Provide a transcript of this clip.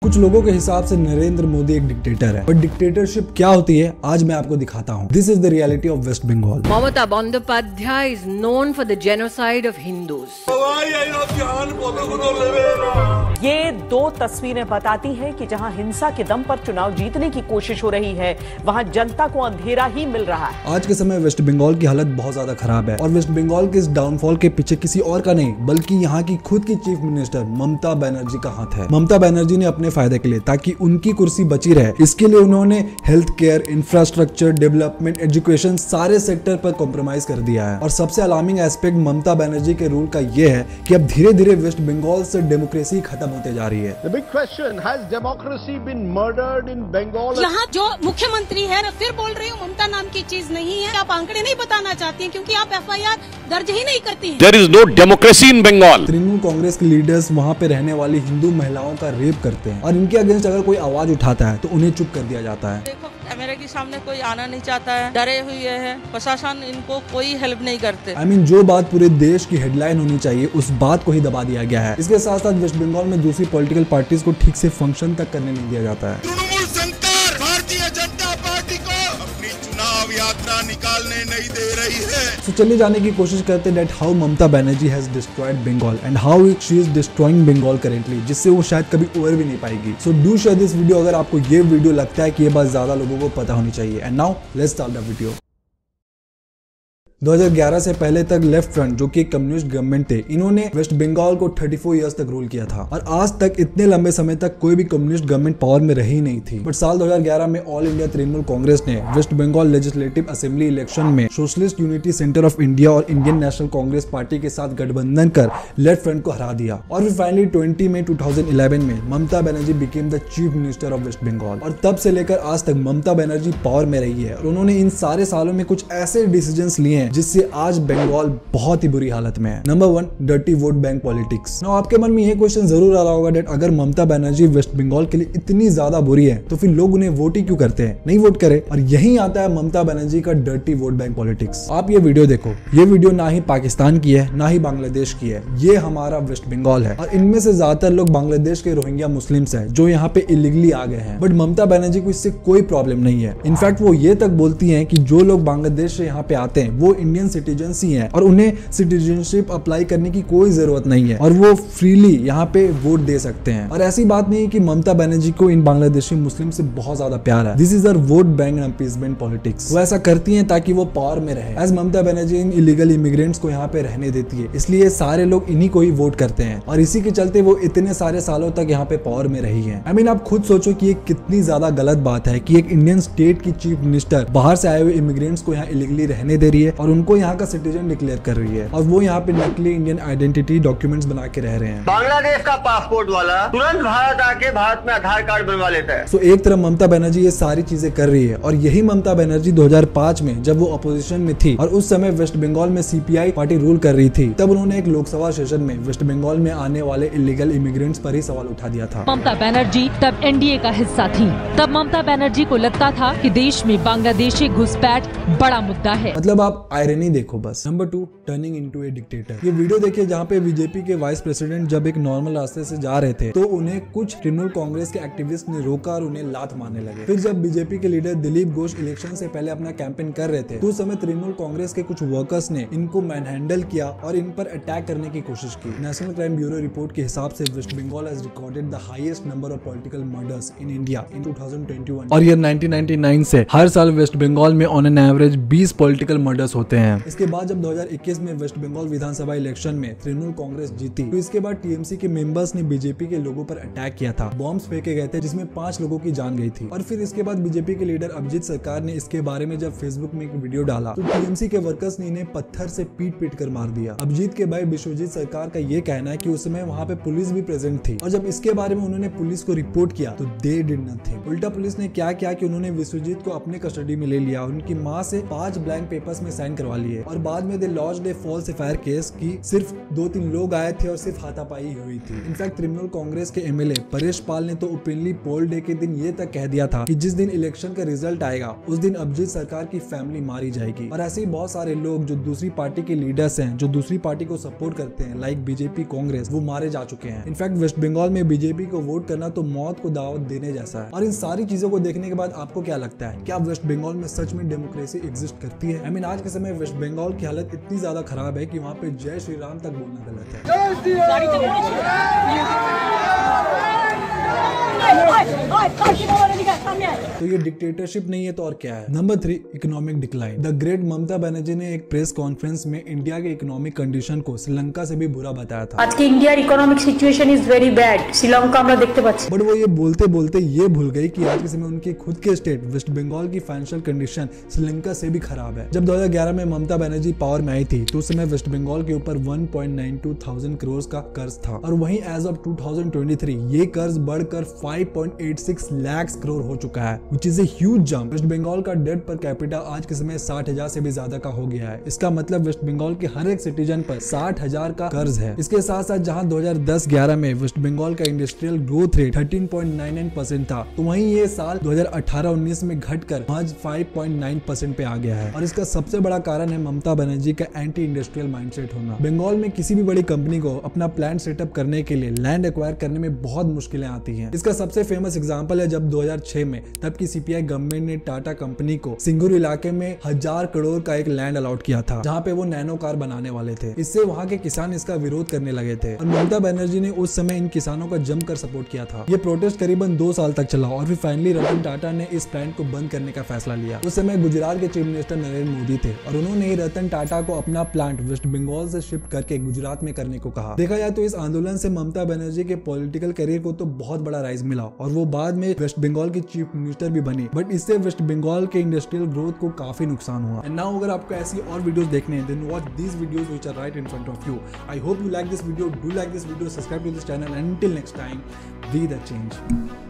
कुछ लोगों के हिसाब से नरेंद्र मोदी एक डिक्टेटर है, बट डिक्टेटरशिप क्या होती है आज मैं आपको दिखाता हूँ। This is the reality of West Bengal. Mamata Bandyopadhyay is known for the genocide of Hindus. ये दो तस्वीरें बताती हैं कि जहां हिंसा के दम पर चुनाव जीतने की कोशिश हो रही है, वहां जनता को अंधेरा ही मिल रहा है। आज के समय वेस्ट बंगाल की हालत बहुत ज्यादा खराब है और वेस्ट बंगाल के इस डाउनफॉल के पीछे किसी और का नहीं बल्कि यहाँ की खुद की चीफ मिनिस्टर ममता बनर्जी का हाथ है। ममता बनर्जी ने अपने फायदे के लिए, ताकि उनकी कुर्सी बची रहे, इसके लिए उन्होंने health care, infrastructure, development, education सारे सेक्टर पर कॉम्प्रोमाइज कर दिया है। और सबसे अलार्मिंग एस्पेक्ट ममता बनर्जी के रूल का ये है कि अब धीरे धीरे वेस्ट बंगाल से डेमोक्रेसी खत्म होते जा रही है। The big question, has democracy been murdered in Bengal? यहाँ जो मुख्यमंत्री है ना, फिर बोल रही हूँ ममता नाम की चीज नहीं है। आप आंकड़े नहीं बताना चाहती हैं क्योंकि आप FIR दर्ज ही नहीं करती हैं। There is no democracy in Bengal. Trinamool Congress के लीडर्स वहाँ पे रहने वाली हिंदू महिलाओं का रेप करते हैं और इनके अगेंस्ट अगर कोई आवाज उठाता है तो उन्हें चुप कर दिया जाता है। देखो कैमरे के सामने कोई आना नहीं चाहता है, डरे हुए हैं, प्रशासन इनको कोई हेल्प नहीं करते। I mean, जो बात पूरे देश की हेडलाइन होनी चाहिए उस बात को ही दबा दिया गया है। इसके साथ साथ वेस्ट बंगाल में दूसरी पॉलिटिकल पार्टीज को ठीक से फंक्शन तक करने नहीं दिया जाता है। तृणमूल सरकार भारतीय जनता पार्टी को अपनी चुनाव यात्रा निकालने नहीं दे रही है। तो चलिए जानने की कोशिश करते हैं how Mamata Banerjee has destroyed Bengal and how she is destroying Bengal currently, जिससे वो शायद कभी ओवर भी नहीं पाएगी। So do share this video अगर आपको ये वीडियो लगता है कि ये बात ज्यादा लोगों को पता होनी चाहिए। And now let's start the video. 2011 से पहले तक लेफ्ट फ्रंट, जो कि कम्युनिस्ट गवर्नमेंट थे, इन्होंने वेस्ट बंगाल को 34 इयर्स तक रूल किया था और आज तक इतने लंबे समय तक कोई भी कम्युनिस्ट गवर्नमेंट पावर में रही नहीं थी। बट साल 2011 में ऑल इंडिया तृणमूल कांग्रेस ने West Bengal legislative assembly election में socialist unity centre of India और इंडियन नेशनल कांग्रेस पार्टी के साथ गठबंधन कर लेफ्ट फ्रंट को हरा दिया और फिर फाइनली 20 मई 2011 में Mamata Banerjee became the chief minister of West Bengal. और तब से लेकर आज तक ममता बनर्जी पावर में रही है और उन्होंने इन सारे सालों में कुछ ऐसे डिसीजंस लिए हैं जिससे आज बंगाल बहुत ही बुरी हालत में है। Number 1, dirty vote bank politics. Now आपके मन में ये क्वेश्चन जरूर आ रहा होगा दैट अगर ममता बनर्जी वेस्ट बंगाल के लिए इतनी ज्यादा बुरी है तो फिर लोग उन्हें वोट ही क्यों करते हैं, नहीं वोट करे। और यही आता है ममता बनर्जी का डर्टी वोट बैंक पॉलिटिक्स। आप ये वीडियो देखो, ये वीडियो ना ही पाकिस्तान की है ना ही बांग्लादेश की है, ये हमारा वेस्ट बंगाल है और इनमें से ज्यादातर लोग बांग्लादेश के रोहिंग्या मुस्लिम्स हैं जो यहाँ पे इलीगली आ गए हैं। बट ममता बनर्जी को इससे कोई प्रॉब्लम नहीं है। इनफैक्ट वो ये तक बोलती है कि जो लोग बांग्लादेश से यहाँ पे आते हैं वो इंडियन सिटीजन ही हैं और उन्हें सिटीजनशिप अप्लाई करने की कोई जरूरत नहीं है और वो फ्रीली यहाँ पे वोट दे सकते हैं। और ऐसी बात नहीं है कि ममता बनर्जी को इन बांग्लादेशी मुस्लिम से बहुत ज्यादा प्यार है। This is her vote bank and appeasement politics. वो ऐसा करती हैं ताकि वो पावर में रहे। एज ममता बनर्जी इन इलीगल इमिग्रेंट्स को यहाँ पे रहने देती है, इसलिए सारे लोग इन्हीं को ही वोट करते हैं और इसी के चलते वो इतने सारे सालों तक यहाँ पे पावर में रही है। आई मीन, आप खुद सोचो कि ये कितनी ज्यादा गलत बात है कि एक इंडियन स्टेट की चीफ मिनिस्टर बाहर से आए हुए इमिग्रेंट्स को यहाँ इलीगली रहने दे रही है और उनको यहाँ का सिटीजन डिक्लेयर कर रही है और वो यहाँ पे नकली इंडियन आइडेंटिटी डॉक्यूमेंट्स बना के रह रहे हैं। बांग्लादेश का पासपोर्ट वाला तुरंत भारत आके भारत में आधार कार्ड बनवा लेता है। सो एक तरफ ममता बनर्जी ये सारी चीजें कर रही है और यही ममता बनर्जी 2005 में जब वो अपोजिशन में थी और उस समय वेस्ट बंगाल में CPI पार्टी रूल कर रही थी, तब उन्होंने एक लोकसभा सेशन में वेस्ट बंगाल में आने वाले इलीगल इमिग्रेंट्स पर ही सवाल उठा दिया था। ममता बनर्जी तब NDA का हिस्सा थी। तब ममता बनर्जी को लगता था कि देश में बांग्लादेशी घुसपैठ बड़ा मुद्दा है। मतलब आप आयरनी देखो बस। नंबर 2, टर्निंग इनटू ए डिक्टेटर। ये वीडियो देखिए जहाँ पे बीजेपी के वाइस प्रेसिडेंट जब एक नॉर्मल रास्ते से जा रहे थे तो उन्हें कुछ तृणमूल कांग्रेस के एक्टिविस्ट ने रोका और उन्हें लात मारने लगे। फिर जब बीजेपी के लीडर दिलीप घोष इलेक्शन से पहले अपना कैंपेन कर रहे थे तो उस समय तृणमूल कांग्रेस के कुछ वर्कर्स ने इनको मैनहैंडल किया और इन पर अटैक करने की कोशिश की। नेशनल क्राइम ब्यूरो रिपोर्ट के हिसाब से West Bengal has recorded the highest number of political murders in India in 2021 और ईयर 1999 से हर साल वेस्ट बंगाल में on an average 20 political murders होते हैं। इसके बाद जब 2021 में वेस्ट बंगाल विधानसभा इलेक्शन में तृणमूल कांग्रेस जीती तो इसके बाद TMC के मेंबर्स ने बीजेपी के लोगों पर अटैक किया था। बॉम्ब्स फेंके गए थे जिसमें 5 लोगों की जान गई थी। और फिर इसके बाद बीजेपी के लीडर अभिजीत सरकार ने इसके बारे में जब फेसबुक में एक वीडियो डाला तो TMC के वर्कर्स ने इन्हें पत्थर से पीट कर मार दिया। अभिजीत के भाई विश्वजीत सरकार का ये कहना है कि उस समय वहाँ पे पुलिस भी प्रेजेंट थी और जब इसके बारे में उन्होंने पुलिस को रिपोर्ट किया तो दे डिड नथिंग। उल्टा पुलिस ने क्या किया कि उन्होंने विश्वजीत को अपने कस्टडी में ले लिया, उनकी माँ से 5 ब्लैंक पेपर्स में साइन करवा लिए और बाद में they launched a false FIR case की सिर्फ 2-3 लोग आए थे और सिर्फ हाथापाई हुई थी। इनफैक्ट तृणमूल कांग्रेस के एमएलए परेश पाल ने तो ओपनली पोल डे के दिन ये तक कह दिया था कि जिस दिन इलेक्शन का रिजल्ट आएगा उस दिन अभिजीत सरकार की फैमिली मारी जाएगी। और ऐसे ही बहुत सारे लोग जो दूसरी पार्टी के लीडर्स हैं, जो दूसरी पार्टी को सपोर्ट करते हैं, लाइक बीजेपी, कांग्रेस, वो मारे जा चुके हैं। इनफैक्ट वेस्ट बंगाल में बीजेपी को वोट करना तो मौत को दावत देने जैसा है। और इन सारी चीजों को देखने के बाद आपको क्या लगता है, क्या वेस्ट बंगाल में सच में डेमोक्रेसी एग्जिस्ट करती है? I mean, आज के समय वेस्ट बंगाल की हालत इतनी ज्यादा खराब है कि वहाँ पे जय श्री राम तक बोलना गलत है। तो ये डिक्टेटरशिप नहीं है तो और क्या है? Number 3, economic decline. The great Mamata Banerjee ने एक प्रेस कॉन्फ्रेंस में इंडिया के इकोनॉमिक कंडीशन को श्रीलंका से भी बुरा बताया था। आज के India economic situation is very bad, Sri Lanka আমরা দেখতে পাচ্ছি। बट वो ये बोलते बोलते ये भूल गई कि आज के समय उनके खुद के स्टेट वेस्ट बंगाल की फाइनेंशियल कंडीशन श्रीलंका से भी खराब है। जब 2011 में ममता बनर्जी पावर में आई थी तो उस समय वेस्ट बंगाल के ऊपर 1.92 करोड़ का कर्ज था और वहीं एज ऑफ 2023 ये कर्ज बढ़कर 5.86 लाख करोड़ हो चुका है, which is a huge jump। West Bengal का डेट पर कैपिटा आज के समय 60,000 से भी ज्यादा का हो गया है। इसका मतलब वेस्ट बंगाल के हर एक सिटीजन पर 60,000 का कर्ज है। इसके साथ साथ जहां 2010-11 में वेस्ट बंगाल का इंडस्ट्रियल ग्रोथ रेट 13.99% था तो वहीं ये साल 2018-19 में घटकर महज 5.9% पे आ गया है। और इसका सबसे बड़ा कारण है ममता बनर्जी का एंटी इंडस्ट्रियल माइंडसेट होना। बंगाल में किसी भी बड़ी कंपनी को अपना प्लांट सेटअप करने के लिए लैंड एक्वायर करने में बहुत मुश्किलें आती हैं। इसका सबसे फेमस एग्जांपल है जब 2006 में तब की सीपीआई गवर्नमेंट ने टाटा कंपनी को सिंगूर इलाके में 1000 करोड़ का एक लैंड अलॉट किया था जहां पे वो नैनो कार बनाने वाले थे। इससे वहां के किसान इसका विरोध करने लगे थे और ममता बनर्जी ने उस समय इन किसानों का जमकर सपोर्ट किया था। ये प्रोटेस्ट करीबन 2 साल तक चला और फिर फाइनली रतन टाटा ने इस प्लांट को बंद करने का फैसला लिया। उस समय गुजरात के चीफ मिनिस्टर नरेंद्र मोदी थे और उन्होंने रतन टाटा को अपना प्लांट वेस्ट बंगाल से शिफ्ट करके गुजरात में करने को कहा। देखा जाए तो इस आंदोलन से ममता बनर्जी के पॉलिटिकल करियर को तो बहुत बड़ा राइज मिला और वो बाद में वेस्ट बंगाल की चीफ मिनिस्टर भी बनी, बट इससे वेस्ट बंगाल के इंडस्ट्रियल ग्रोथ को काफी नुकसान हुआ। एंड नाउ अगर आपको ऐसी और वीडियोस देखने हैं then watch these videos which are right in front of you. I hope you like this video, do like this video, subscribe to this channel and until next time, be the change।